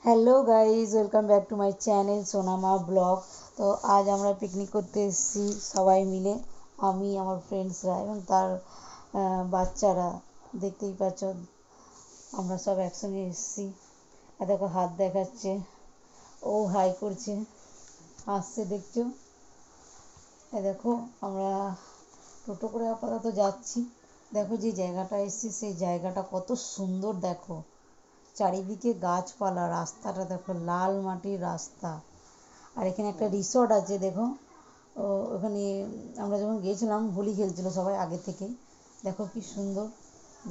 Hello guys, welcome back to my channel সোনামা blog. তো আজ আমরা পিকনিক করতে এসেছি সবাই মিলে, আমি, আমার ফ্রেন্ডসরা এবং তার বাচ্চারা। দেখতেই পাচ্ছ আমরা সব একসঙ্গে এসেছি। দেখো হাত দেখাচ্ছে, ও হাই করছে, হাসছে, দেখছো? দেখো আমরা টোটো করে আপাতত যাচ্ছি। দেখো যে জায়গাটা এসেছি সেই জায়গাটা কত সুন্দর, দেখো চারিদিকে গাছপালা, রাস্তাটা দেখো লাল মাটির রাস্তা। আর এখানে একটা রিসর্ট আছে দেখো, ওখানে আমরা যখন গিয়েছিলাম হোলি খেলছিল সবাই আগে থেকে। দেখো কি সুন্দর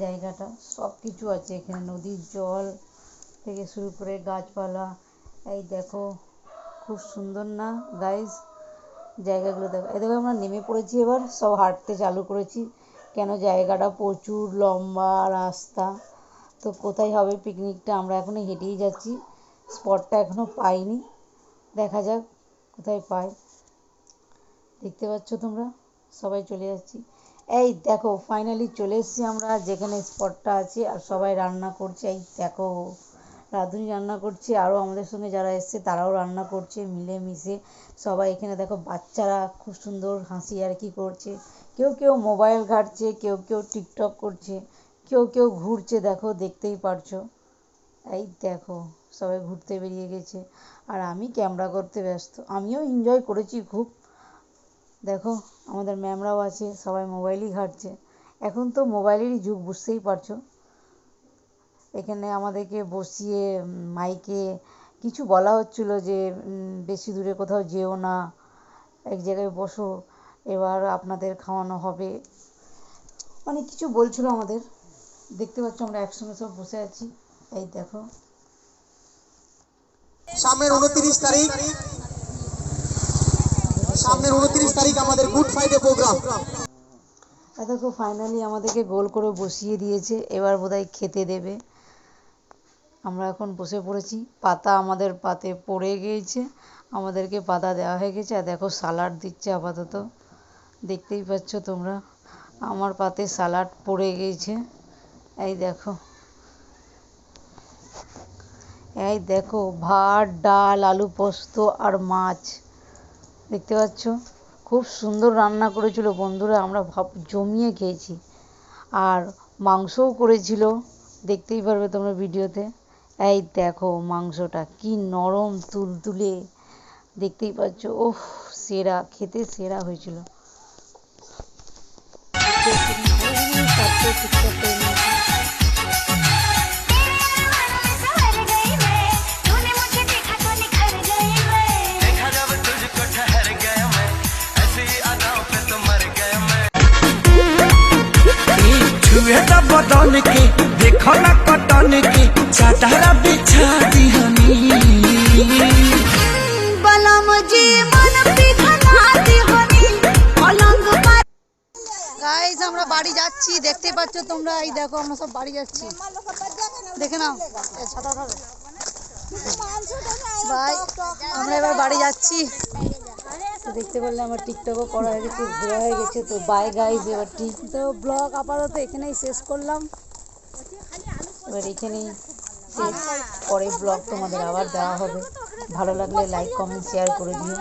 জায়গাটা, সব কিছু আছে এখানে, নদীর জল থেকে শুরু করে গাছপালা। এই দেখো খুব সুন্দর না গাইজ জায়গাগুলো? দেখো এই দেখো আমরা নেমে পড়েছি, এবার সব হাঁটতে চালু করেছি, কেন জায়গাটা প্রচুর লম্বা রাস্তা। তো কোথায় হবে পিকনিকটা, আমরা এখনো হেঁটেই যাচ্ছি, স্পটটা এখনো পাইনি, দেখা যাক কোথায় পাই। দেখতে পাচ্ছ তোমরা, সবাই চলে যাচ্ছি। এই দেখো ফাইনালি চলে এসেছি আমরা যেখানে স্পটটা আছে, আর সবাই রান্না করছে। এই দেখো রাঁধুনি রান্না করছে, আরও আমাদের সঙ্গে যারা এসছে তারাও রান্না করছে মিলেমিশে সবাই। এখানে দেখো বাচ্চারা খুব সুন্দর হাসি আর কি করছে, কেউ কেউ মোবাইল ঘাঁটছে, কেউ কেউ টিকটক করছে, কেউ কেউ ঘুরছে, দেখো দেখতেই পারছো। এই দেখো সবাই ঘুরতে বেরিয়ে গেছে, আর আমি ক্যামেরা করতে ব্যস্ত। আমিও এনজয় করেছি খুব। দেখো আমাদের ম্যামরাও আছে, সবাই মোবাইলই ঘাঁটছে, এখন তো মোবাইলেরই যুগ, বুঝতেই পারছো। এখানে আমাদেরকে বসিয়ে মাইকে কিছু বলা হচ্ছিল যে বেশি দূরে কোথাও যেও না, এক জায়গায় বসো, এবার আপনাদের খাওয়ানো হবে, অনেক কিছু বলছিল আমাদের। দেখতে পাচ্ছ আমরা একসঙ্গে সব বসে আছি। এই দেখো সামনের 29 তারিখ আমাদের গুড ফ্রাইডে প্রোগ্রাম। দেখো ফাইনালি আমাদেরকে গোল করে বসিয়ে দিয়েছে, এবার বোধহয় খেতে দেবে। আমরা এখন বসে পড়েছি, পাতা আমাদের পাতে পড়ে গিয়েছে, আমাদেরকে পাতা দেওয়া হয়ে গেছে। আর দেখো সালাড দিচ্ছে আপাতত, দেখতেই পাচ্ছ তোমরা, আমার পাতে সালাড পড়ে গিয়েছে। এই দেখো, এই দেখো ভাত, ডাল, আলু পোস্ত আর মাছ, দেখতে পাচ্ছ খুব সুন্দর রান্না করেছিল বন্ধুরা, আমরা জমিয়ে খেয়েছি। আর মাংসও করেছিল, দেখতেই পারবে তোমরা ভিডিওতে। এই দেখো মাংসটা কি নরম তুলতুলে, দেখতেই পাচ্ছ। ওহ সেরা, খেতে সেরা হয়েছিল। बदन के देखो ना कटन के चादरा बिछा दिहनी बलम जी मन पिघला दिहनी पलंग पर। গাইস আমরা বাড়ি যাচ্ছি, দেখতে পাচ্ছ তোমরা। এই দেখো আমরা সব বাড়ি যাচ্ছি, দেখে নাও। ছাতা ধরো ভাই, আমরা এবার বাড়ি যাচ্ছি। তো দেখতে পারলে আমার টিকটকও করা হয়ে গেছে, ঘোরা হয়ে গেছে। তো বাই গাইজ, এবার ঠিক তো ব্লগ আপাতত এখানেই শেষ করলাম, এবার এখানেই শেষ। পরে ব্লগ তোমাদের আবার দেওয়া হবে, ভালো লাগলে লাইক কমেন্ট শেয়ার করে দিও।